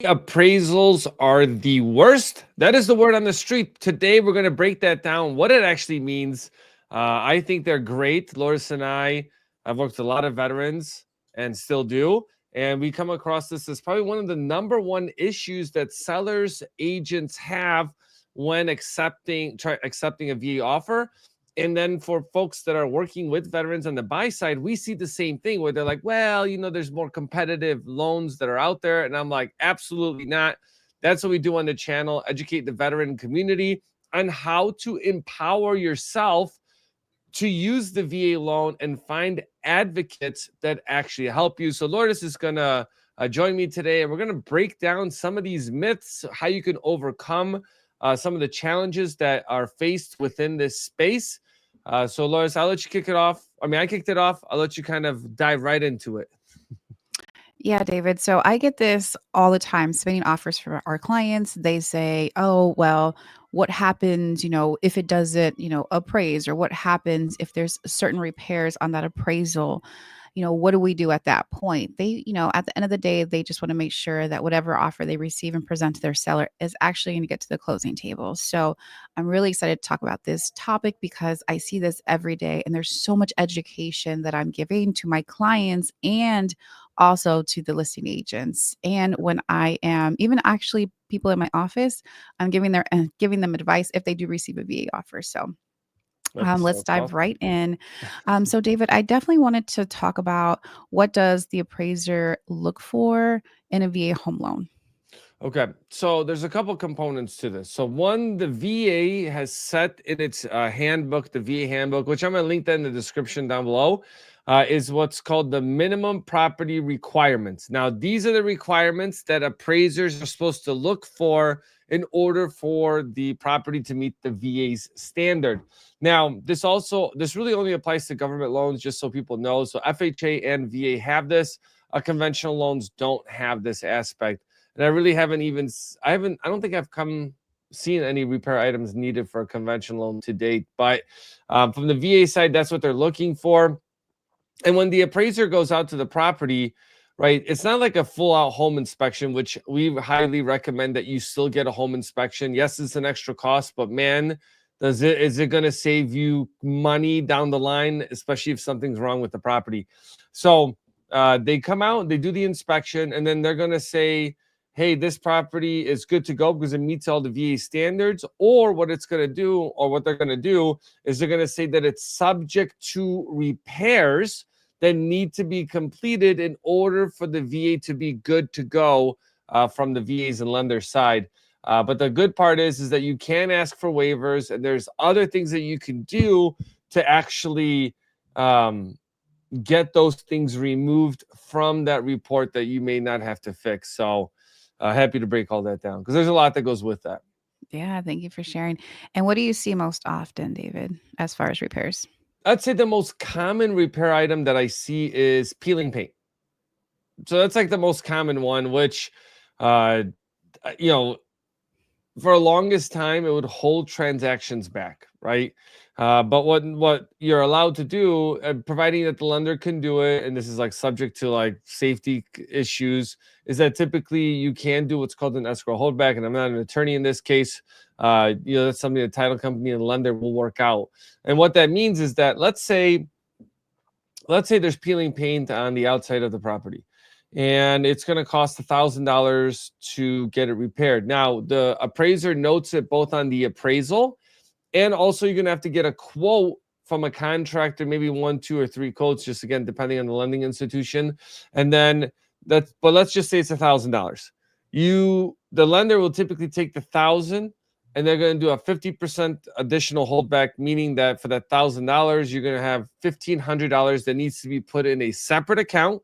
Appraisals are the worst. That is the word on the street. Today, we're going to break that down, what it actually means. I think they're great. Lourdes and I've worked with a lot of veterans and still do. And we come across this as probably one of the number one issues that sellers, agents have when accepting a VA offer. And then for folks that are working with veterans on the buy side, we see the same thing where they're like, well, there's more competitive loans that are out there. And I'm like, absolutely not. That's what we do on the channel, educate the veteran community on how to empower yourself to use the VA loan and find advocates that actually help you. So Lourdes is going to join me today, and we're going to break down some of these myths, how you can overcome some of the challenges that are faced within this space. So Lourdes, I'll let you kick it off. I kicked it off. I'll let you kind of dive right into it. Yeah, David. So I get this all the time, submitting offers for our clients. They say, oh, well, what happens, if it doesn't, appraise, or what happens if there's certain repairs on that appraisal? What do we do at that point? They, at the end of the day, they just want to make sure that whatever offer they receive and present to their seller is actually going to get to the closing table. So I'm really excited to talk about this topic because I see this every day, and there's so much education that I'm giving to my clients and also to the listing agents. And when I am even actually people in my office, I'm giving them advice if they do receive a VA offer. So let's That's dive awesome. right in. So David, I definitely wanted to talk about what does the appraiser look for in a VA home loan? Okay, so there's a couple components to this. So one, the VA has set in its handbook, the VA handbook, which I'm going to link that in the description down below, is what's called the minimum property requirements. Now, these are the requirements that appraisers are supposed to look for in order for the property to meet the VA's standard. Now, this really only applies to government loans, just so people know. So FHA and VA have this. Conventional loans don't have this aspect. And I really I don't think I've seen any repair items needed for a conventional loan to date. But from the VA side, that's what they're looking for. And when the appraiser goes out to the property, right, it's not like a full out home inspection, which we highly recommend that you still get a home inspection. Yes, it's an extra cost, but man, is it going to save you money down the line, especially if something's wrong with the property? So they come out, they do the inspection, and then they're going to say, hey, this property is good to go because it meets all the VA standards. Or what it's going to do, or what they're going to do, is they're going to say that it's subject to repairs that need to be completed in order for the VA to be good to go from the VA's and lender side. But the good part is that you can ask for waivers, and there's other things that you can do to actually get those things removed from that report that you may not have to fix. So happy to break all that down because there's a lot that goes with that. Yeah, thank you for sharing. And what do you see most often, David, as far as repairs? I'd say the most common repair item that I see is peeling paint. So that's like the most common one, which, uh, you know, for the longest time it would hold transactions back, right? But what you're allowed to do, providing that the lender can do it, and this is like subject to like safety issues, is that typically you can do what's called an escrow holdback. And I'm not an attorney in this case. That's something the title company and lender will work out. And what that means is that let's say there's peeling paint on the outside of the property, and it's going to cost $1,000 to get it repaired. Now, the appraiser notes it both on the appraisal, and also you're going to have to get a quote from a contractor, maybe one, two, or three quotes, just again, depending on the lending institution. And then but let's just say it's $1,000. The lender will typically take the 1,000, and they're going to do a 50% additional holdback, meaning that for that $1,000, you're going to have $1,500 that needs to be put in a separate account.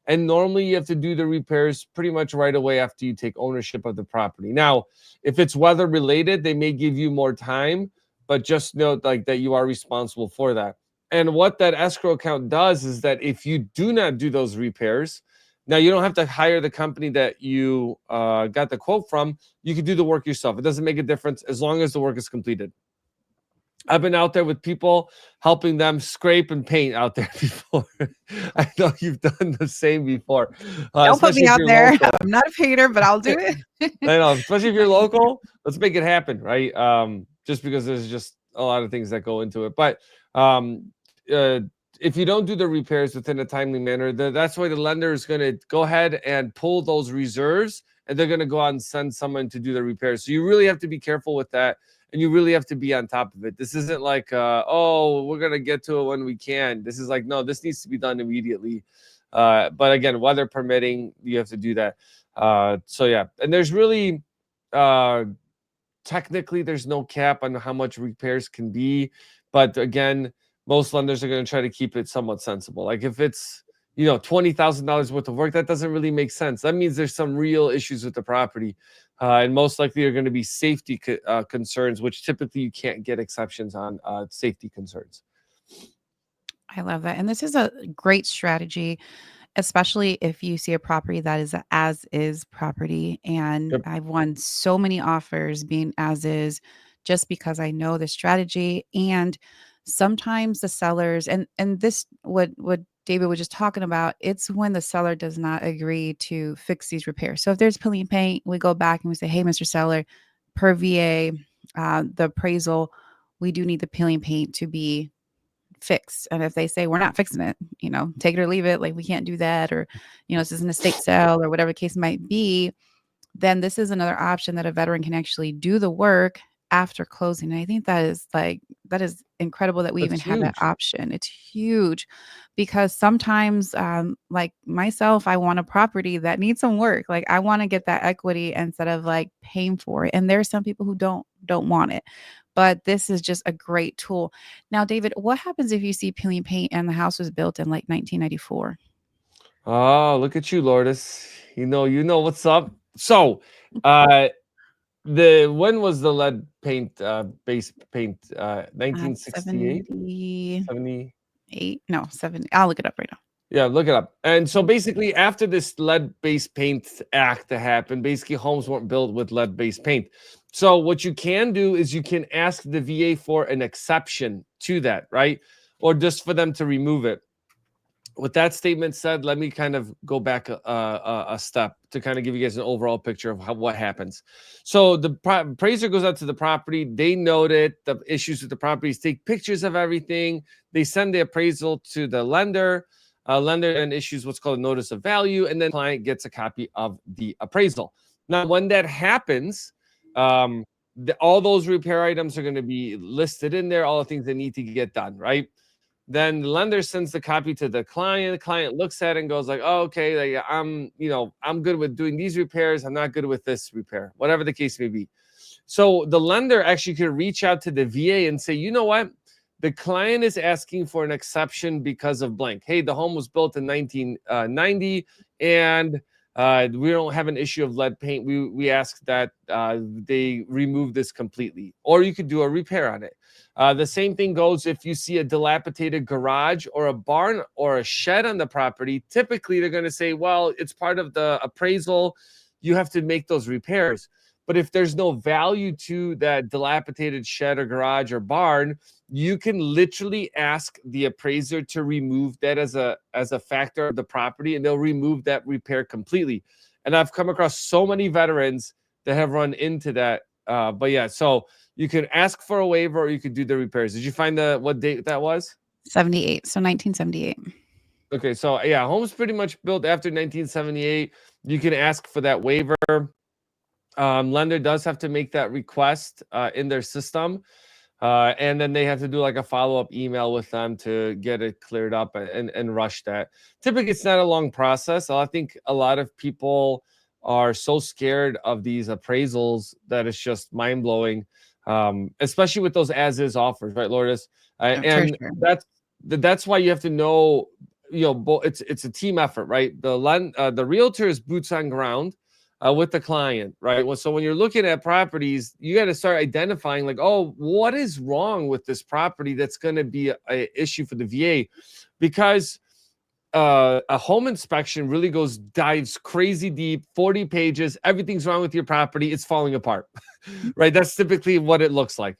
And normally you have to do the repairs pretty much right away after you take ownership of the property. Now, if it's weather related, they may give you more time, but just note like that you are responsible for that. And what that escrow account does is that if you do not do those repairs, now you don't have to hire the company that you got the quote from. You can do the work yourself. It doesn't make a difference as long as the work is completed. I've been out there with people helping them scrape and paint out there before. I know you've done the same before, Don't put especially me if out you're there. local. I'm not a painter, but I'll do it. I know, especially if you're local, let's make it happen, right? Just because there's just a lot of things that go into it. But um, uh, if you don't do the repairs within a timely manner, that's why the lender is going to go ahead and pull those reserves, and they're going to go out and send someone to do the repairs. So you really have to be careful with that, and you really have to be on top of it. This isn't like, oh, we're going to get to it when we can. This is like, no, this needs to be done immediately. But again, weather permitting, you have to do that. So yeah, and there's really uh technically there's no cap on how much repairs can be, but again, most lenders are going to try to keep it somewhat sensible. Like if it's $20,000 worth of work, that doesn't really make sense. That means there's some real issues with the property, and most likely are going to be safety concerns, which typically you can't get exceptions on safety concerns. I love that. And this is a great strategy, especially if you see a property that is a as is property. And Yep. I've won so many offers being as is just because I know the strategy. And sometimes the sellers and this what David was just talking about, it's when the seller does not agree to fix these repairs. So if there's peeling paint, we go back and we say, hey, Mr. Seller, per VA, the appraisal, we do need the peeling paint to be fixed. And if they say we're not fixing it, take it or leave it, like we can't do that, or this is an estate sale or whatever the case might be, then this is another option that a veteran can actually do the work after closing. And I think that is incredible that we even That's have that huge. option. It's huge because sometimes, like myself, I want a property that needs some work. Like I want to get that equity instead of like paying for it. And there's some people who don't want it. But this is just a great tool. Now, David, what happens if you see peeling paint and the house was built in like 1994? Oh, look at you, Lourdes. You know what's up. So, uh, the when was the lead paint base paint? 1968, 78, 70. no, 70. I'll look it up right now. Yeah, look it up. And so basically, after this lead-based paint act to happen, basically homes weren't built with lead-based paint. So what you can do is you can ask the VA for an exception to that, right? Or just for them to remove it. With that statement said, let me kind of go back a step to kind of give you guys an overall picture of what happens. So the appraiser goes out to the property. They note it, the issues with the properties, take pictures of everything. They send the appraisal to the lender. Lender then issues what's called a notice of value, and then the client gets a copy of the appraisal. Now, when that happens, all those repair items are going to be listed in there, all the things that need to get done, right? Then the lender sends the copy to the client. The client looks at it and goes like, "Oh, okay, like I'm good with doing these repairs. I'm not good with this repair, whatever the case may be." So the lender actually could reach out to the VA and say, "You know what? The client is asking for an exception because of blank. Hey, the home was built in 1990, and we don't have an issue of lead paint. We ask that they remove this completely, or you could do a repair on it." The same thing goes if you see a dilapidated garage or a barn or a shed on the property. Typically, they're going to say, well, it's part of the appraisal. You have to make those repairs. But if there's no value to that dilapidated shed or garage or barn, you can literally ask the appraiser to remove that as a factor of the property, and they'll remove that repair completely. And I've come across so many veterans that have run into that. But yeah, so you can ask for a waiver or you could do the repairs. Did you find what date that was? 78. So 1978. Okay, so yeah, homes pretty much built after 1978. You can ask for that waiver. Lender does have to make that request in their system. And then they have to do like a follow-up email with them to get it cleared up and rush that. Typically, it's not a long process. I think a lot of people are so scared of these appraisals that it's just mind-blowing, especially with those as-is offers, right, Lourdes? For And sure. that's why you have to know, it's a team effort, right? The realtor is boots on ground with the client, right? So when you're looking at properties, you got to start identifying like, oh, what is wrong with this property that's going to be a issue for the VA? Because a home inspection really dives crazy deep, 40 pages, everything's wrong with your property, it's falling apart, right? That's typically what it looks like.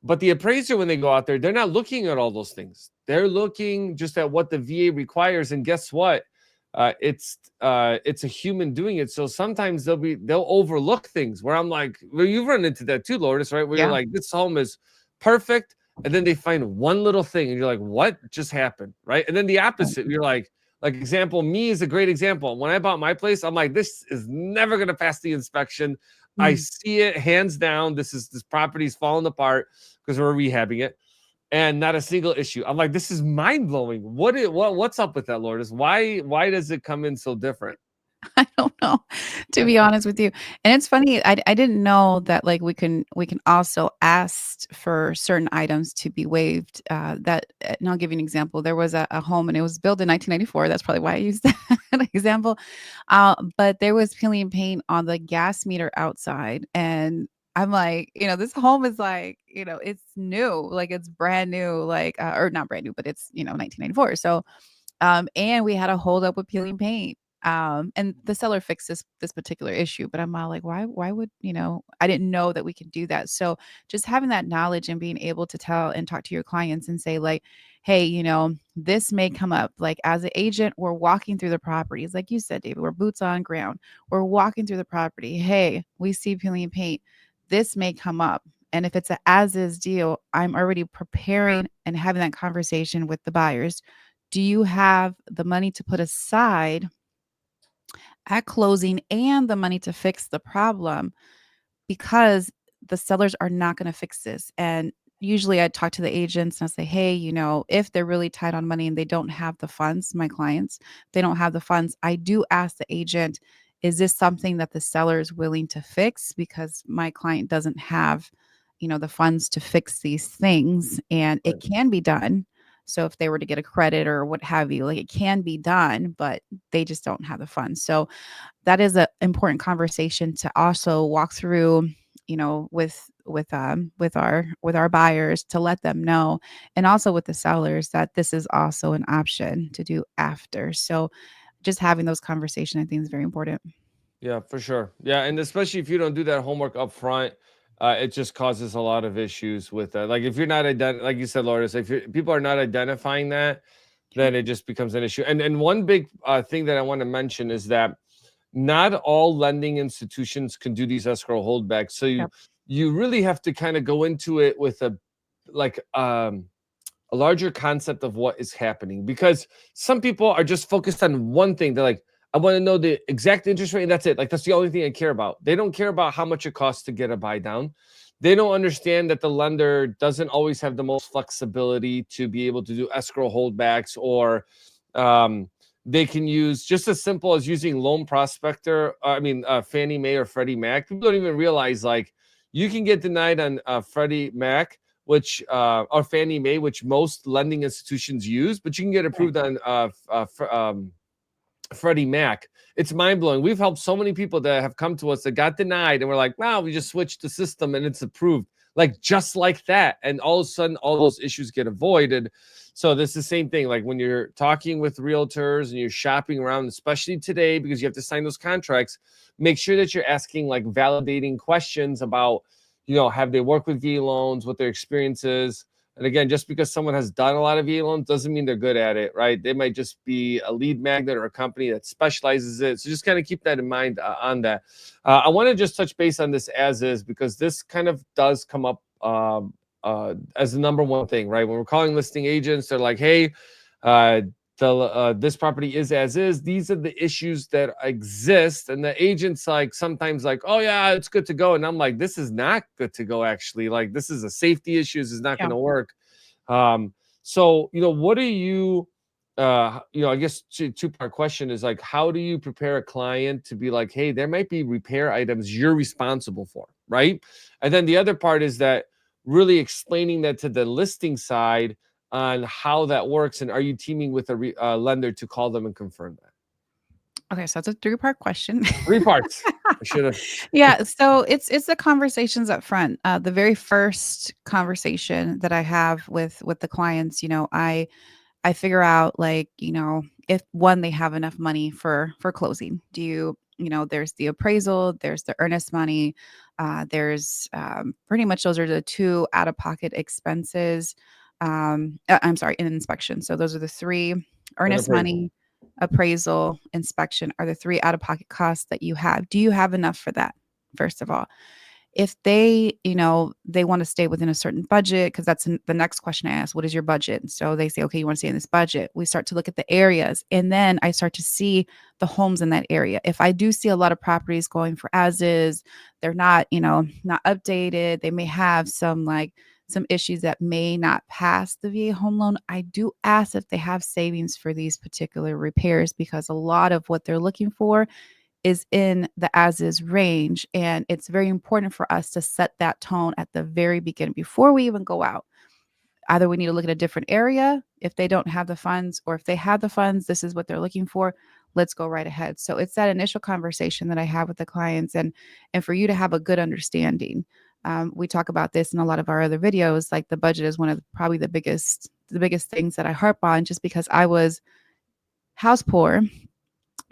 But the appraiser, when they go out there, they're not looking at all those things. They're looking just at what the VA requires. And guess what? It's a human doing it. So sometimes they'll overlook things where I'm like, well, you've run into that too, Lourdes, right? Where you're Yeah. like, this home is perfect. And then they find one little thing and you're like, what just happened? Right. And then the opposite, you're like example, me is a great example. When I bought my place, I'm like, this is never going to pass the inspection. I Mm. see it hands down. This property's falling apart because we're rehabbing it, and not a single issue. I'm like, this is mind blowing. What's up with that, Lourdes? Why does it come in so different? I don't know, to be honest with you. And it's funny, I didn't know that like we can also ask for certain items to be waived. And I'll give you an example. There was a home and it was built in 1994. That's probably why I used that example. But there was peeling paint on the gas meter outside, and I'm like, this home is like, it's new, like it's brand new, like or not brand new, but it's 1994. So and we had a hold up with peeling paint. And the seller fixed this particular issue, but I'm all like, why would, I didn't know that we could do that. So just having that knowledge and being able to tell and talk to your clients and say, like, hey, this may come up. Like as an agent, we're walking through the properties. Like you said, David, we're boots on ground. We're walking through the property. Hey, we see peeling paint. This may come up. And if it's a as is deal, I'm already preparing and having that conversation with the buyers. Do you have the money to put aside at closing and the money to fix the problem? Because the sellers are not going to fix this. And usually I talk to the agents and I say, hey, if they're really tight on money and they don't have the funds, my clients, they don't have the funds, I do ask the agent, is this something that the seller is willing to fix? Because my client doesn't have, the funds to fix these things, and it Right. can be done. So if they were to get a credit or what have you, like it can be done, but they just don't have the funds. So that is an important conversation to also walk through, with our buyers, to let them know, and also with the sellers, that this is also an option to do after. So just having those conversations, I think, is very important. Yeah, for sure. Yeah, and especially if you don't do that homework up front, it just causes a lot of issues with that. Like if you're not like you said, Lourdes, if people are not identifying that, Yeah. then it just becomes an issue. And one big thing that I want to mention is that not all lending institutions can do these escrow holdbacks. So you Yep. you really have to kind of go into it with like a larger concept of what is happening, because some people are just focused on one thing. They're like, I want to know the exact interest rate and that's it. Like that's the only thing I care about. They don't care about how much it costs to get a buy down. They don't understand that the lender doesn't always have the most flexibility to be able to do escrow holdbacks, or um, they can use just as simple as using Loan Prospector. Fannie Mae or Freddie Mac. People don't even realize, like, you can get denied on Freddie Mac, which or Fannie Mae, which most lending institutions use, but you can get Right. approved on Freddie Mac. It's mind blowing. We've helped so many people that have come to us that got denied, and we're like, wow, we just switched the system and it's approved, like just like that. And all of a sudden, all those issues get avoided. So this is the same thing. Like when you're talking with realtors and you're shopping around, especially today, because you have to sign those contracts, make sure that you're asking like validating questions about, have they worked with VA loans, what their experience is. And again, just because someone has done a lot of VA loans doesn't mean they're good at it, right? They might just be a lead magnet or a company that specializes it. So just kind of keep that in mind on that. I want to just touch base on this as is, because this kind of does come up as the number one thing, right? When we're calling listing agents, they're like, hey, uh, this property is as is. These are the issues that exist, and the agent's like sometimes like, oh yeah, it's good to go, and I'm like, this is not good to go. Actually, like this is a safety issue. This is not going Yeah. to work. Um, so what do you? I guess two-part question is like, how do you prepare a client to be like, hey, there might be repair items you're responsible for, right? And then the other part is that really explaining that to the listing side on how that works, and are you teaming with a lender to call them and confirm that? Okay, so it's a three-part question. Three parts. I should have. Yeah, so it's the conversations up front. The very first conversation that I have with the clients, I figure out, like, if one, they have enough money for closing. Do you there's the appraisal, there's the earnest money, there's pretty much those are the two out-of-pocket expenses. I'm sorry, in inspection. So those are the three: And earnest appraisal. money, appraisal, inspection are the three out-of-pocket costs that you have. Do you have enough for that? First of all, if they, they want to stay within a certain budget, because that's the next question I ask: what is your budget? So they say, okay, you want to stay in this budget. We start to look at the areas, and then I start to see the homes in that area. If I do see a lot of properties going for as is, they're not, not updated, they may have some issues that may not pass the VA home loan, I do ask if they have savings for these particular repairs, because a lot of what they're looking for is in the as is range. And it's very important for us to set that tone at the very beginning before we even go out. Either we need to look at a different area if they don't have the funds, or if they have the funds, this is what they're looking for. Let's go right ahead. So it's that initial conversation that I have with the clients, and for you to have a good understanding. We talk about this in a lot of our other videos. Like, the budget is one of probably the biggest things that I harp on, just because I was house poor,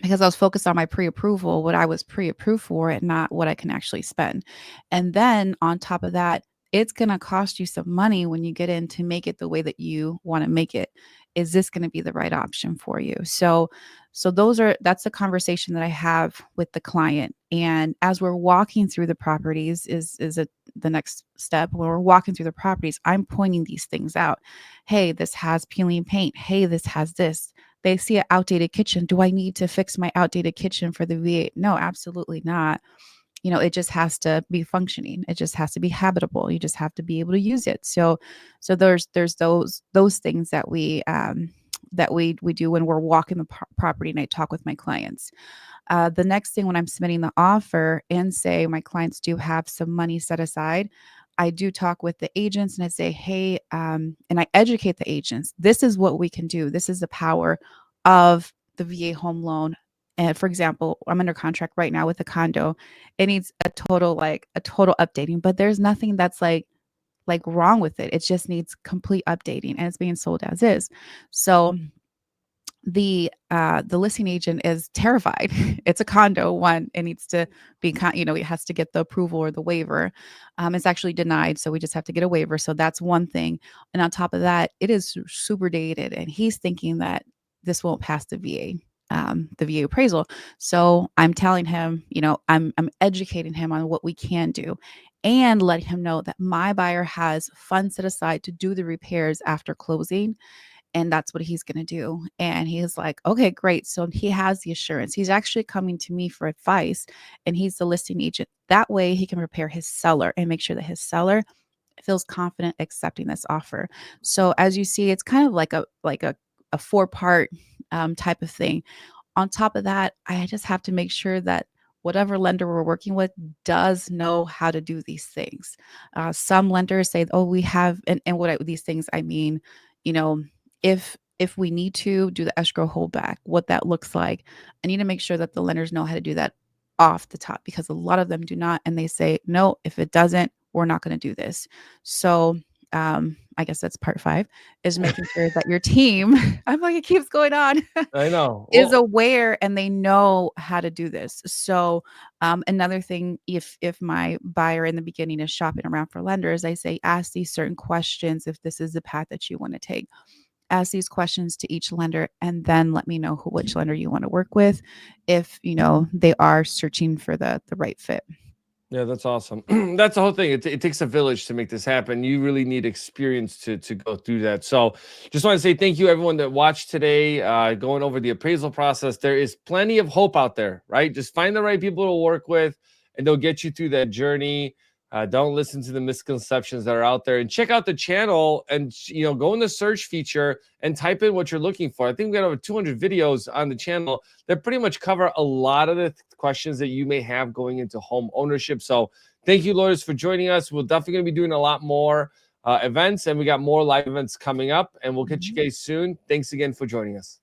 because I was focused on my pre-approval, what I was pre-approved for, and not what I can actually spend. And then on top of that, it's going to cost you some money when you get in to make it the way that you want to make it. Is this going to be the right option for you? So that's the conversation that I have with the client. And as we're walking through the properties, the next step. When we're walking through the properties, I'm pointing these things out. Hey, this has peeling paint. Hey, this has this. They see an outdated kitchen. Do I need to fix my outdated kitchen for the VA? No, absolutely not. It just has to be functioning. It just has to be habitable. You just have to be able to use it. So there's those things that we do when we're walking the property, and I talk with my clients. The next thing, when I'm submitting the offer and say my clients do have some money set aside, I do talk with the agents, and I say, hey, and I educate the agents. This is what we can do. This is the power of the VA home loan. And for example, I'm under contract right now with a condo. It needs a total updating, but there's nothing that's wrong with it. It just needs complete updating, and it's being sold as is. So the listing agent is terrified. It's a condo. One, it needs to be, it has to get the approval or the waiver. It's actually denied, so we just have to get a waiver. So that's one thing. And on top of that, it is super dated, and he's thinking that this won't pass the VA appraisal. So I'm telling him, I'm educating him on what we can do, and letting him know that my buyer has funds set aside to do the repairs after closing, and that's what he's going to do. And he's like, okay, great. So he has the assurance. He's actually coming to me for advice, and he's the listing agent. That way he can prepare his seller and make sure that his seller feels confident accepting this offer. So as you see, it's kind of like a four-part type of thing. On top of that, I just have to make sure that whatever lender we're working with does know how to do these things. Some lenders say, oh, we have, and these things, I mean, you know, if we need to do the escrow holdback, what that looks like, I need to make sure that the lenders know how to do that off the top, because a lot of them do not. And they say, no, if it doesn't, we're not going to do this. So I guess that's part 5, is making sure that your team, I'm like, it keeps going on, I know. is Well, aware and they know how to do this. So another thing, if my buyer in the beginning is shopping around for lenders, I say, ask these certain questions if this is the path that you want to take. Ask these questions to each lender, and then let me know which lender you want to work with, if they are searching for the right fit. yeah, that's awesome. That's the whole thing. It takes a village to make this happen. You really need experience to go through that. So just want to say thank you, everyone that watched today, going over the appraisal process. There is plenty of hope out there, right? Just find the right people to work with, and they'll get you through that journey. Don't listen to the misconceptions that are out there, and check out the channel, and go in the search feature and type in what you're looking for. I think we got over 200 videos on the channel that pretty much cover a lot of the questions that you may have going into home ownership. So thank you, Lourdes, for joining us. We're definitely going to be doing a lot more events, and we got more live events coming up, and we'll catch you guys soon. Thanks again for joining us.